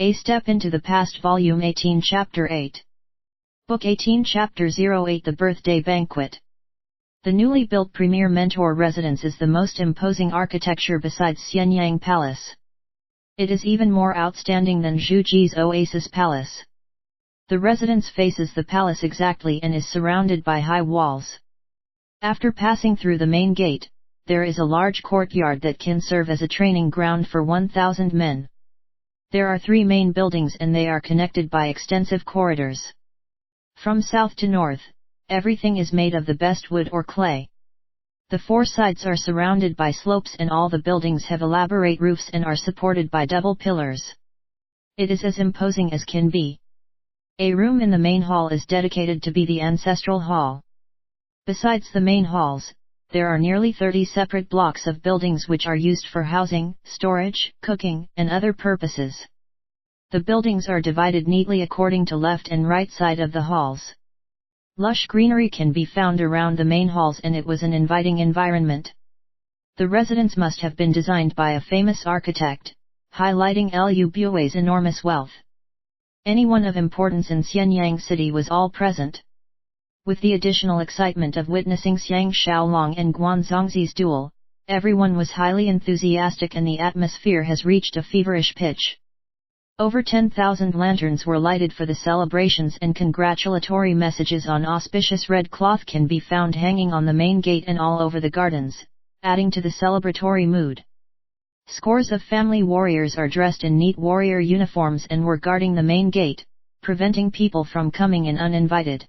A Step into the Past Volume 18 Chapter 8. Book 18 Chapter 08 The Birthday Banquet. The newly built Premier Mentor Residence is the most imposing architecture besides Xianyang Palace. It is even more outstanding than Zhuji's Oasis Palace. The residence faces the palace exactly and is surrounded by high walls. After passing through the main gate, there is a large courtyard that can serve as a training ground for 1,000 men. There are 3 main buildings and they are connected by extensive corridors. From south to north, everything is made of the best wood or clay. The 4 sides are surrounded by slopes and all the buildings have elaborate roofs and are supported by double pillars. It is as imposing as can be. A room in the main hall is dedicated to be the ancestral hall. Besides the main halls, there are nearly 30 separate blocks of buildings which are used for housing, storage, cooking, and other purposes. The buildings are divided neatly according to left and right side of the halls. Lush greenery can be found around the main halls and it was an inviting environment. The residence must have been designed by a famous architect, highlighting Liu Bui's enormous wealth. Anyone of importance in Xianyang City was all present. With the additional excitement of witnessing Xiang Xiaolong and Guan Zongzi's duel, everyone was highly enthusiastic and the atmosphere has reached a feverish pitch. Over 10,000 lanterns were lighted for the celebrations and congratulatory messages on auspicious red cloth can be found hanging on the main gate and all over the gardens, adding to the celebratory mood. Scores of family warriors are dressed in neat warrior uniforms and were guarding the main gate, preventing people from coming in uninvited.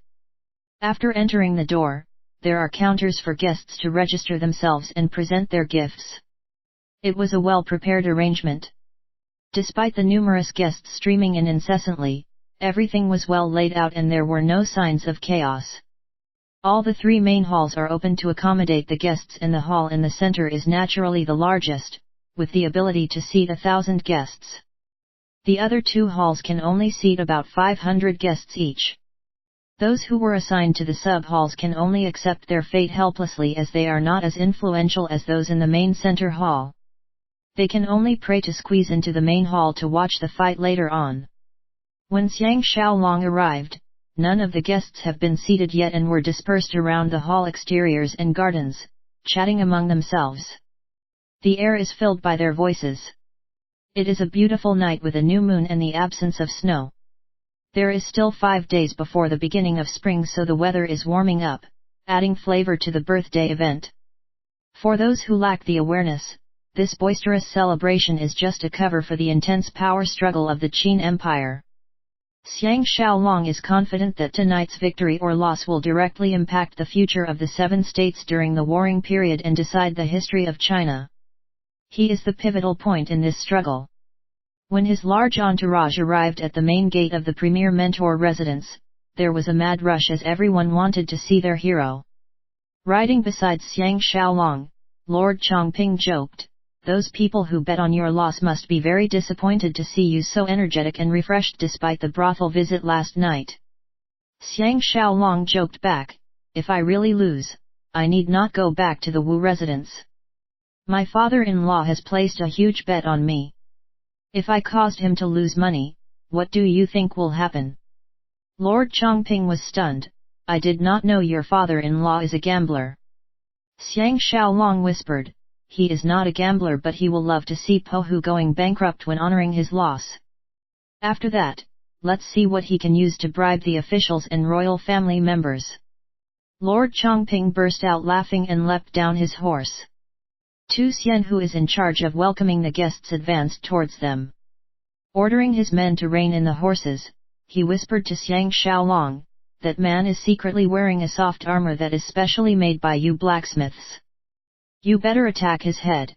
After entering the door, there are counters for guests to register themselves and present their gifts. It was a well-prepared arrangement. Despite the numerous guests streaming in incessantly, everything was well laid out and there were no signs of chaos. All the 3 main halls are open to accommodate the guests and the hall in the center is naturally the largest, with the ability to seat 1,000 guests. The other 2 halls can only seat about 500 guests each. Those who were assigned to the sub-halls can only accept their fate helplessly as they are not as influential as those in the main center hall. They can only pray to squeeze into the main hall to watch the fight later on. When Xiang Xiaolong arrived, none of the guests have been seated yet and were dispersed around the hall exteriors and gardens, chatting among themselves. The air is filled by their voices. It is a beautiful night with a new moon and the absence of snow. There is still 5 days before the beginning of spring so the weather is warming up, adding flavor to the birthday event. For those who lack the awareness, this boisterous celebration is just a cover for the intense power struggle of the Qin Empire. Xiang Xiaolong is confident that tonight's victory or loss will directly impact the future of the 7 states during the warring period and decide the history of China. He is the pivotal point in this struggle. When his large entourage arrived at the main gate of the Premier Mentor Residence, there was a mad rush as everyone wanted to see their hero. Riding beside Xiang Xiaolong, Lord Chongping joked, "Those people who bet on your loss must be very disappointed to see you so energetic and refreshed despite the brothel visit last night." Xiang Xiaolong joked back, "If I really lose, I need not go back to the Wu residence. My father-in-law has placed a huge bet on me. If I caused him to lose money, what do you think will happen?" Lord Chongping was stunned. "I did not know your father-in-law is a gambler." Xiang Xiaolong whispered, "He is not a gambler but he will love to see Po Hu going bankrupt when honoring his loss. After that, let's see what he can use to bribe the officials and royal family members." Lord Chongping burst out laughing and leapt down his horse. Tu Xian, who is in charge of welcoming the guests, advanced towards them. Ordering his men to rein in the horses, he whispered to Xiang Xiaolong, "That man is secretly wearing a soft armor that is specially made by you blacksmiths. You better attack his head.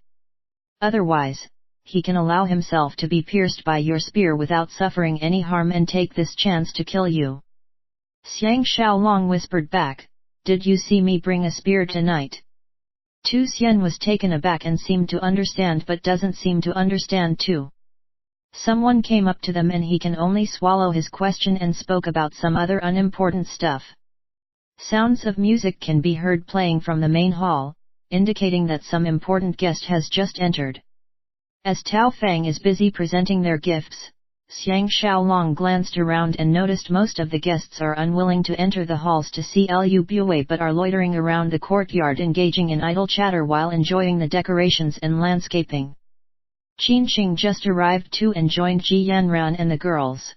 Otherwise, he can allow himself to be pierced by your spear without suffering any harm and take this chance to kill you." Xiang Xiaolong whispered back, "Did you see me bring a spear tonight?" Tu Xian was taken aback and seemed to understand but doesn't seem to understand too. Someone came up to them and he can only swallow his question and spoke about some other unimportant stuff. Sounds of music can be heard playing from the main hall, indicating that some important guest has just entered. As Tao Fang is busy presenting their gifts, Xiang Xiaolong glanced around and noticed most of the guests are unwilling to enter the halls to see Liu Bue but are loitering around the courtyard engaging in idle chatter while enjoying the decorations and landscaping. Qin Qing just arrived too and joined Ji Yanran and the girls.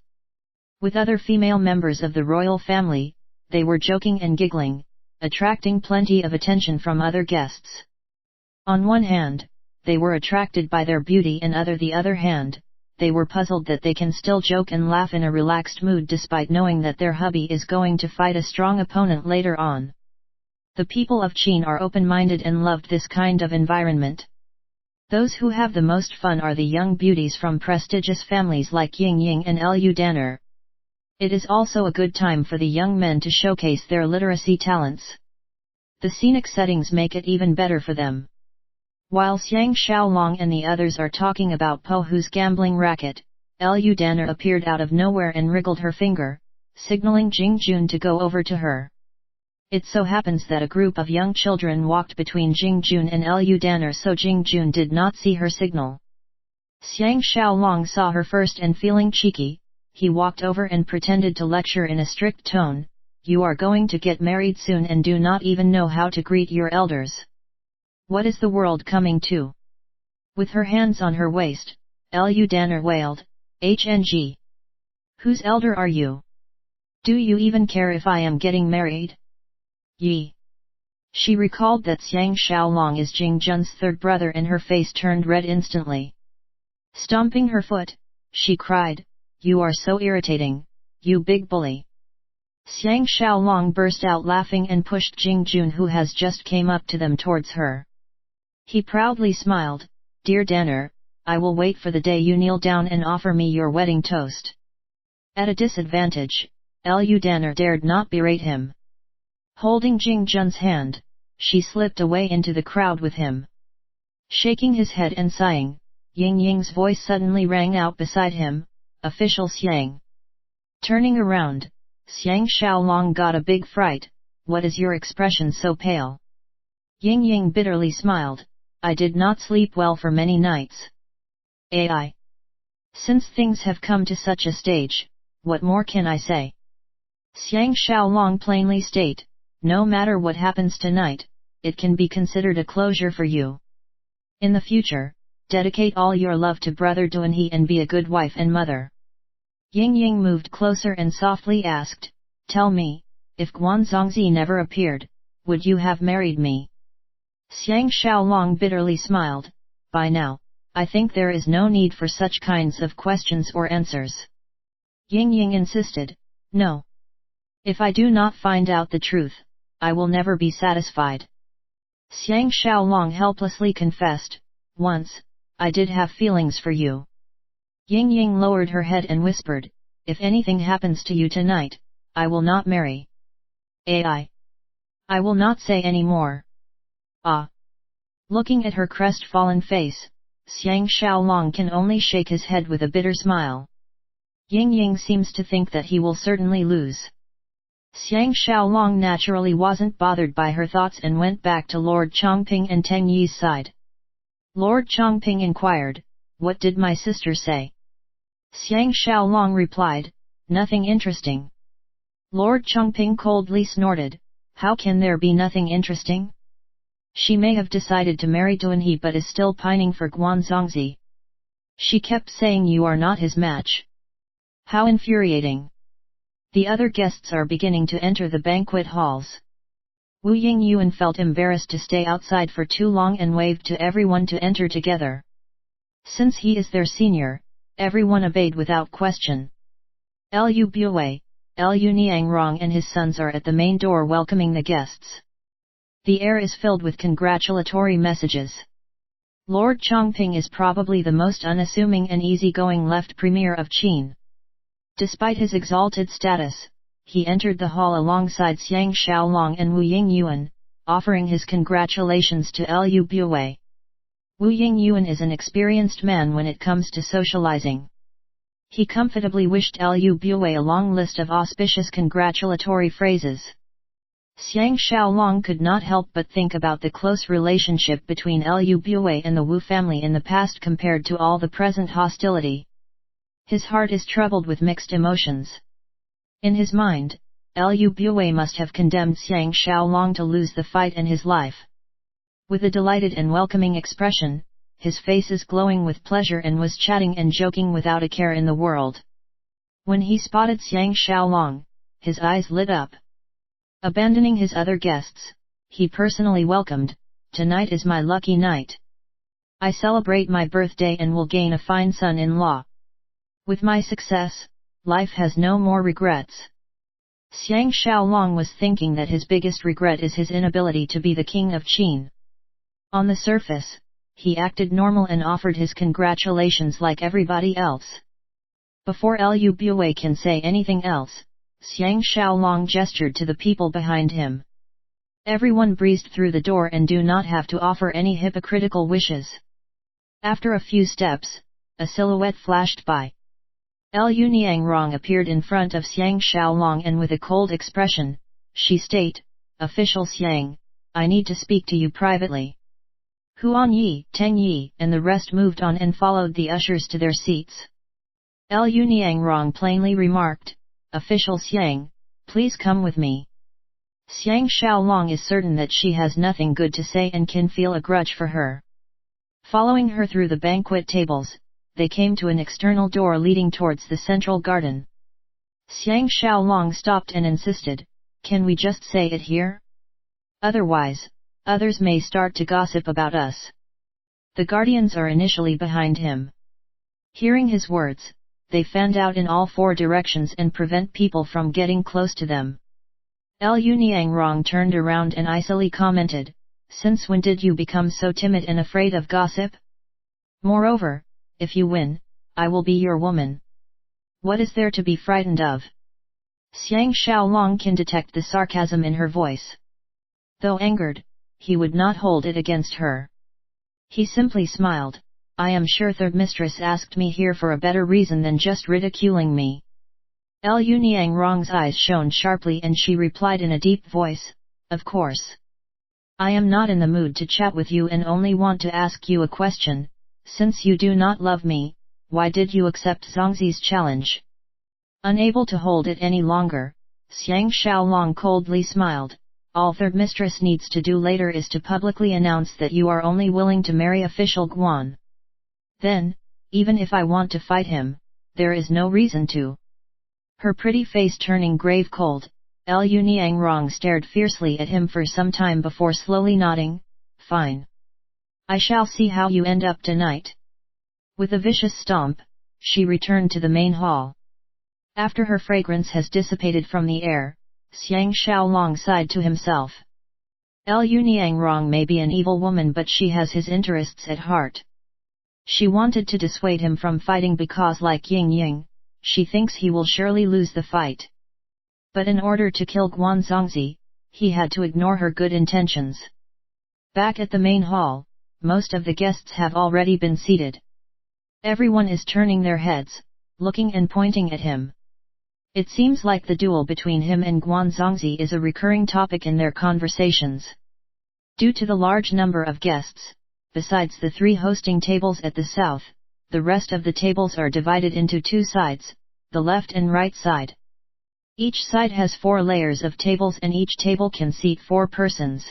With other female members of the royal family, they were joking and giggling, attracting plenty of attention from other guests. On one hand, they were attracted by their beauty and the other hand, they were puzzled that they can still joke and laugh in a relaxed mood despite knowing that their hubby is going to fight a strong opponent later on. The people of Qin are open-minded and loved this kind of environment. Those who have the most fun are the young beauties from prestigious families like Ying Ying and Liu Danner. It is also a good time for the young men to showcase their literacy talents. The scenic settings make it even better for them. While Xiang Xiaolong and the others are talking about Po Hu's gambling racket, Liu Danner appeared out of nowhere and wriggled her finger, signaling Jing Jun to go over to her. It so happens that a group of young children walked between Jing Jun and Liu Danner, so Jing Jun did not see her signal. Xiang Xiaolong saw her first and feeling cheeky, he walked over and pretended to lecture in a strict tone, "You are going to get married soon and do not even know how to greet your elders. What is the world coming to?" With her hands on her waist, Liu Danner wailed, "HNG. Whose elder are you? Do you even care if I am getting married? Yi." She recalled that Xiang Xiaolong is Jing Jun's third brother and her face turned red instantly. Stomping her foot, she cried, "You are so irritating, you big bully." Xiang Xiaolong burst out laughing and pushed Jing Jun, who has just came up to them, towards her. He proudly smiled, "Dear Danner, I will wait for the day you kneel down and offer me your wedding toast." At a disadvantage, Liu Danner dared not berate him. Holding Jing Jun's hand, she slipped away into the crowd with him. Shaking his head and sighing, Ying Ying's voice suddenly rang out beside him, "Official Xiang." Turning around, Xiang Xiaolong got a big fright, "What is your expression so pale?" Ying Ying bitterly smiled, "I did not sleep well for many nights." AI. Since things have come to such a stage, what more can I say? Xiang Xiaolong plainly state, "No matter what happens tonight, it can be considered a closure for you. In the future, dedicate all your love to brother Duanhe and be a good wife and mother." Ying Ying moved closer and softly asked, "Tell me, if Guanzongzi never appeared, would you have married me?" Xiang Xiaolong bitterly smiled, "By now, I think there is no need for such kinds of questions or answers." Ying Ying insisted, "No. If I do not find out the truth, I will never be satisfied." Xiang Xiaolong helplessly confessed, "Once, I did have feelings for you." Ying Ying lowered her head and whispered, "If anything happens to you tonight, I will not marry." I will not say any more." Ah! Looking at her crestfallen face, Xiang Xiaolong can only shake his head with a bitter smile. Ying Ying seems to think that he will certainly lose. Xiang Xiaolong naturally wasn't bothered by her thoughts and went back to Lord Chongping and Teng Yi's side. Lord Chongping inquired, "What did my sister say?" Xiang Xiaolong replied, "Nothing interesting." Lord Chongping coldly snorted, "How can there be nothing interesting? She may have decided to marry Duanhe but is still pining for Guanzongzi. She kept saying you are not his match. How infuriating." The other guests are beginning to enter the banquet halls. Wu Yingyuan felt embarrassed to stay outside for too long and waved to everyone to enter together. Since he is their senior, everyone obeyed without question. Liu Bue, Liu Niangrong and his sons are at the main door welcoming the guests. The air is filled with congratulatory messages. Lord Chongping is probably the most unassuming and easygoing left premier of Qin. Despite his exalted status, he entered the hall alongside Xiang Xiaolong and Wu Yingyuan, offering his congratulations to Liu Bue. Wu Yingyuan is an experienced man when it comes to socializing. He comfortably wished Liu Bue a long list of auspicious congratulatory phrases. Xiang Xiaolong could not help but think about the close relationship between Liu Bue and the Wu family in the past compared to all the present hostility. His heart is troubled with mixed emotions. In his mind, Lu Bue must have condemned Xiang Xiaolong to lose the fight and his life. With a delighted and welcoming expression, his face is glowing with pleasure and was chatting and joking without a care in the world. When he spotted Xiang Xiaolong, his eyes lit up. Abandoning his other guests, he personally welcomed, "Tonight is my lucky night. I celebrate my birthday and will gain a fine son-in-law. With my success, life has no more regrets." Xiang Xiaolong was thinking that his biggest regret is his inability to be the king of Qin. On the surface, he acted normal and offered his congratulations like everybody else. Before Lu Bue can say anything else, Xiang Xiaolong gestured to the people behind him. Everyone breezed through the door and do not have to offer any hypocritical wishes. After a few steps, a silhouette flashed by. Lu Niangrong appeared in front of Xiang Xiaolong and with a cold expression, she stated, "Official Xiang, I need to speak to you privately." Huan Yi, Teng Yi, and the rest moved on and followed the ushers to their seats. Lu Niangrong plainly remarked, "Official Xiang, please come with me." Xiang Xiaolong is certain that she has nothing good to say and can feel a grudge for her. Following her through the banquet tables, they came to an external door leading towards the central garden. Xiang Xiaolong stopped and insisted, "Can we just say it here? Otherwise, others may start to gossip about us." The guardians are initially behind him. Hearing his words, they fanned out in all four directions and prevent people from getting close to them. Lu Niangrong turned around and icily commented, "Since when did you become so timid and afraid of gossip? Moreover, if you win, I will be your woman. What is there to be frightened of?" Xiang Xiaolong can detect the sarcasm in her voice. Though angered, he would not hold it against her. He simply smiled, "I am sure third mistress asked me here for a better reason than just ridiculing me." Lu Niangrong's eyes shone sharply and she replied in a deep voice, "Of course. I am not in the mood to chat with you and only want to ask you a question. Since you do not love me, why did you accept Zongzi's challenge?" Unable to hold it any longer, Xiang Xiaolong coldly smiled, "All third mistress needs to do later is to publicly announce that you are only willing to marry official Guan. Then, even if I want to fight him, there is no reason to." Her pretty face turning grave cold, Lu Niangrong stared fiercely at him for some time before slowly nodding, "Fine. I shall see how you end up tonight." With a vicious stomp, she returned to the main hall. After her fragrance has dissipated from the air, Xiang Xiaolong sighed to himself. Lu Niangrong may be an evil woman but she has his interests at heart. She wanted to dissuade him from fighting because like Ying Ying, she thinks he will surely lose the fight. But in order to kill Guan Zongzi, he had to ignore her good intentions. Back at the main hall, most of the guests have already been seated. Everyone is turning their heads, looking and pointing at him. It seems like the duel between him and Guan Zongzi is a recurring topic in their conversations. Due to the large number of guests, besides the three hosting tables at the south, the rest of the tables are divided into two sides, the left and right side. Each side has 4 layers of tables and each table can seat 4 persons.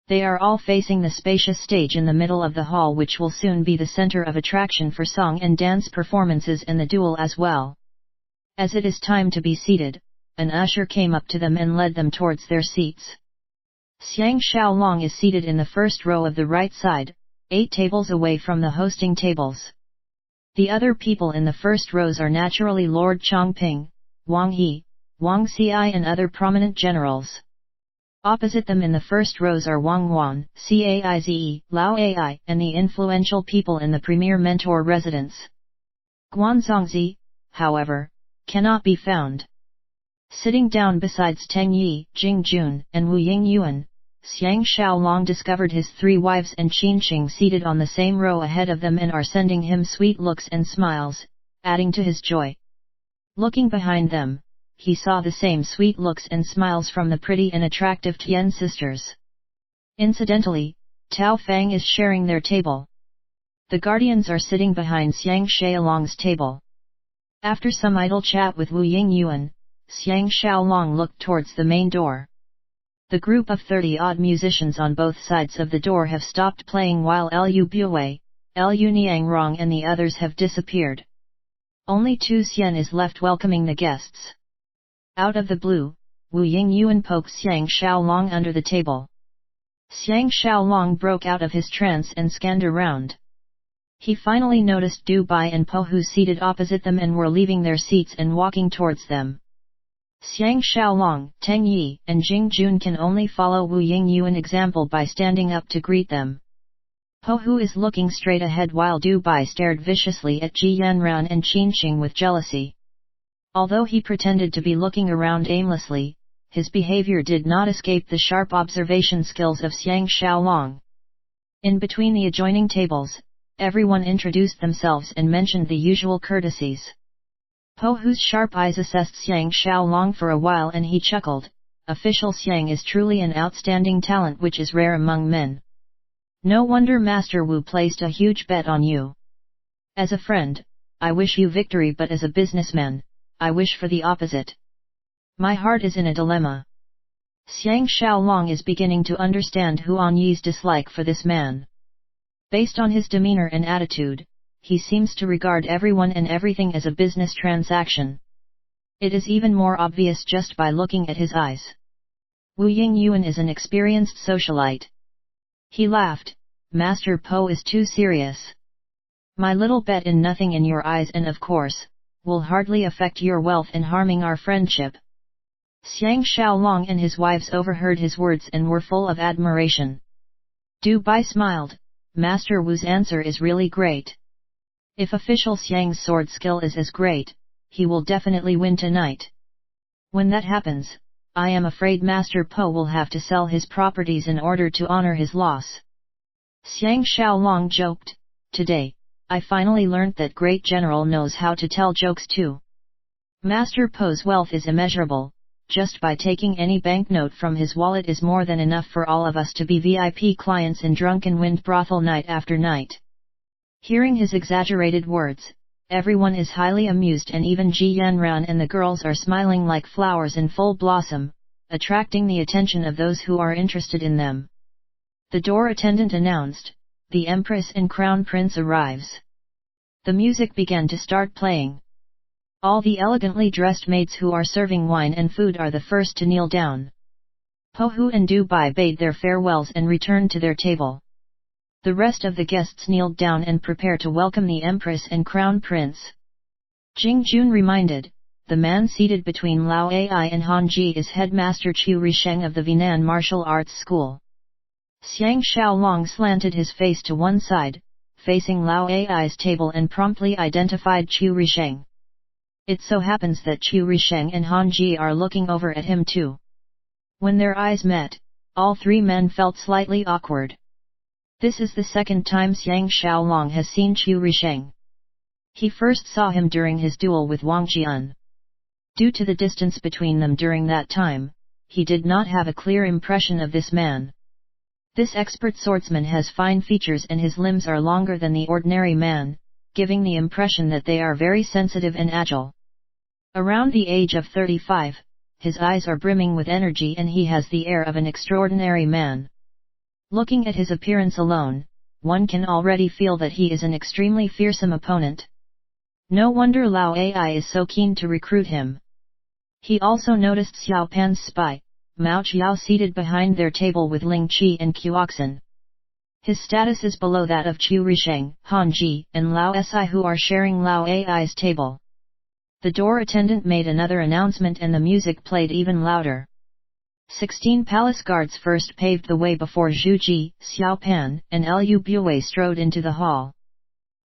They are all facing the spacious stage in the middle of the hall which will soon be the center of attraction for song and dance performances and the duel as well. As it is time to be seated, an usher came up to them and led them towards their seats. Xiang Xiaolong is seated in the first row of the right side, 8 tables away from the hosting tables. The other people in the first rows are naturally Lord Chongping, Wang He, Wang Ci and other prominent generals. Opposite them in the first rows are Wang Wan, Caize, Lao Ai, and the influential people in the premier mentor residence. Guan Zongzi, however, cannot be found. Sitting down besides Teng Yi, Jing Jun, and Wu Ying Yuan, Xiang Xiaolong discovered his 3 wives and Qinqing seated on the same row ahead of them and are sending him sweet looks and smiles, adding to his joy. Looking behind them, he saw the same sweet looks and smiles from the pretty and attractive Tian sisters. Incidentally, Tao Fang is sharing their table. The guardians are sitting behind Xiang Xiaolong's table. After some idle chat with Wu Yingyuan, Xiang Xiaolong looked towards the main door. The group of 30-odd musicians on both sides of the door have stopped playing while Lu Bue, Lu Niangrong and the others have disappeared. Only Tu Xian is left welcoming the guests. Out of the blue, Wu Yingyuan poked Xiang Xiaolong under the table. Xiang Xiaolong broke out of his trance and scanned around. He finally noticed Du Bai and Po Hu seated opposite them and were leaving their seats and walking towards them. Xiang Xiaolong, Teng Yi, and Jing Jun can only follow Wu Yingyuan example by standing up to greet them. Po Hu is looking straight ahead while Du Bai stared viciously at Ji Yanran and Qin Xing with jealousy. Although he pretended to be looking around aimlessly, his behavior did not escape the sharp observation skills of Xiang Xiaolong. In between the adjoining tables, everyone introduced themselves and mentioned the usual courtesies. Po Hu's sharp eyes assessed Xiang Xiaolong for a while and he chuckled, "Official Xiang is truly an outstanding talent which is rare among men. No wonder Master Wu placed a huge bet on you. As a friend, I wish you victory, but as a businessman, I wish for the opposite. My heart is in a dilemma." Xiang Xiaolong is beginning to understand Huan Yi's dislike for this man. Based on his demeanor and attitude, he seems to regard everyone and everything as a business transaction. It is even more obvious just by looking at his eyes. Wu Yingyuan is an experienced socialite. He laughed, "Master Po is too serious. My little bet in nothing in your eyes and of course, will hardly affect your wealth in harming our friendship." Xiang Xiaolong and his wives overheard his words and were full of admiration. Du Bai smiled, "Master Wu's answer is really great. If official Xiang's sword skill is as great, he will definitely win tonight. When that happens, I am afraid Master Po will have to sell his properties in order to honor his loss." Xiang Xiaolong joked, "Today, I finally learnt that great general knows how to tell jokes too. Master Po's wealth is immeasurable. Just by taking any banknote from his wallet is more than enough for all of us to be VIP clients in drunken wind brothel night after night." Hearing his exaggerated words, everyone is highly amused and even Ji Yanran and the girls are smiling like flowers in full blossom, attracting the attention of those who are interested in them. The door attendant announced, "The Empress and Crown Prince arrives." The music began to start playing. All the elegantly dressed maids who are serving wine and food are the first to kneel down. Po Hu and Du Bai bade their farewells and returned to their table. The rest of the guests kneeled down and prepared to welcome the Empress and Crown Prince. Jing Jun reminded, "The man seated between Lao Ai and Han Ji is Headmaster Qiu Risheng of the Vinan Martial Arts School." Xiang Xiaolong slanted his face to one side, facing Lao Ai's table and promptly identified Qiu Risheng. It so happens that Qiu Risheng and Han Ji are looking over at him too. When their eyes met, all three men felt slightly awkward. This is the second time Xiang Xiaolong has seen Qiu Risheng. He first saw him during his duel with Wang Jian. Due to the distance between them during that time, he did not have a clear impression of this man. This expert swordsman has fine features and his limbs are longer than the ordinary man, giving the impression that they are very sensitive and agile. Around the age of 35, his eyes are brimming with energy and he has the air of an extraordinary man. Looking at his appearance alone, one can already feel that he is an extremely fearsome opponent. No wonder Lao Ai is so keen to recruit him. He also noticed Xiao Pan's spy, Mao Chiao, seated behind their table with Ling Qi and Qiuoxin. His status is below that of Qiu Risheng, Han Ji, and Lao Si who are sharing Lao Ai's table. The door attendant made another announcement and the music played even louder. 16 palace guards first paved the way before Zhu Ji, Xiao Pan, and Lu Bue strode into the hall.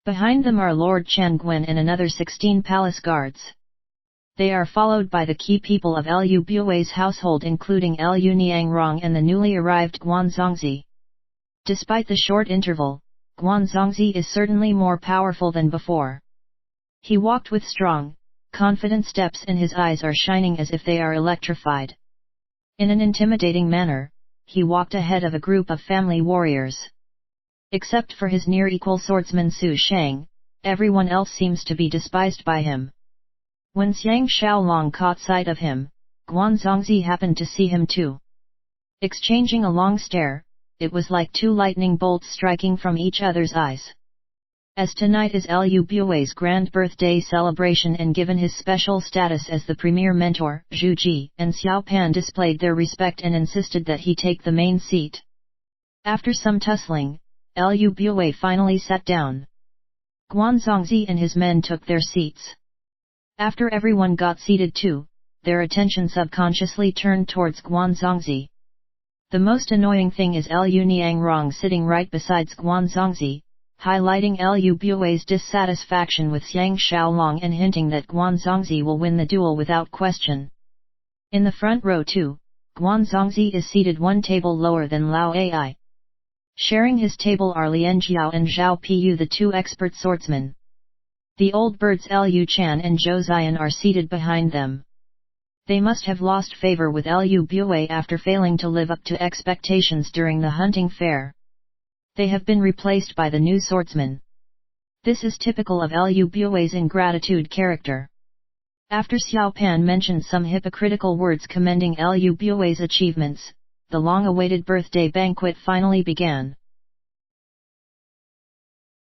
Behind them are Lord Chan Guen and another 16 palace guards. They are followed by the key people of Lu Bue's household including Lu Niangrong and the newly arrived Guan Zongzi. Despite the short interval, Guan Zongzi is certainly more powerful than before. He walked with strong, confident steps and his eyes are shining as if they are electrified. In an intimidating manner, he walked ahead of a group of family warriors. Except for his near-equal swordsman Su Shang, everyone else seems to be despised by him. When Xiang Xiaolong caught sight of him, Guanzongzi happened to see him too. Exchanging a long stare, it was like two lightning bolts striking from each other's eyes. As tonight is Liu Bui's grand birthday celebration and given his special status as the premier mentor, Zhu Ji and Xiao Pan displayed their respect and insisted that he take the main seat. After some tussling, Liu Bui finally sat down. Guanzongzi and his men took their seats. After everyone got seated too, their attention subconsciously turned towards Guanzongzi. The most annoying thing is Liu Niangrong sitting right besides Guanzongzi, highlighting Liu Bui's dissatisfaction with Xiang Xiaolong and hinting that Guanzongzi will win the duel without question. In the front row too, Guanzongzi is seated one table lower than Lao Ai. Sharing his table are Lian Jiao and Zhao Piyu, the two expert swordsmen. The old birds Liu Chan and Zhou Ziyan are seated behind them. They must have lost favor with Liu Bui after failing to live up to expectations during the hunting fair. They have been replaced by the new swordsman. This is typical of Liu Bui's ingratitude character. After Xiao Pan mentioned some hypocritical words commending Liu Bui's achievements, the long-awaited birthday banquet finally began.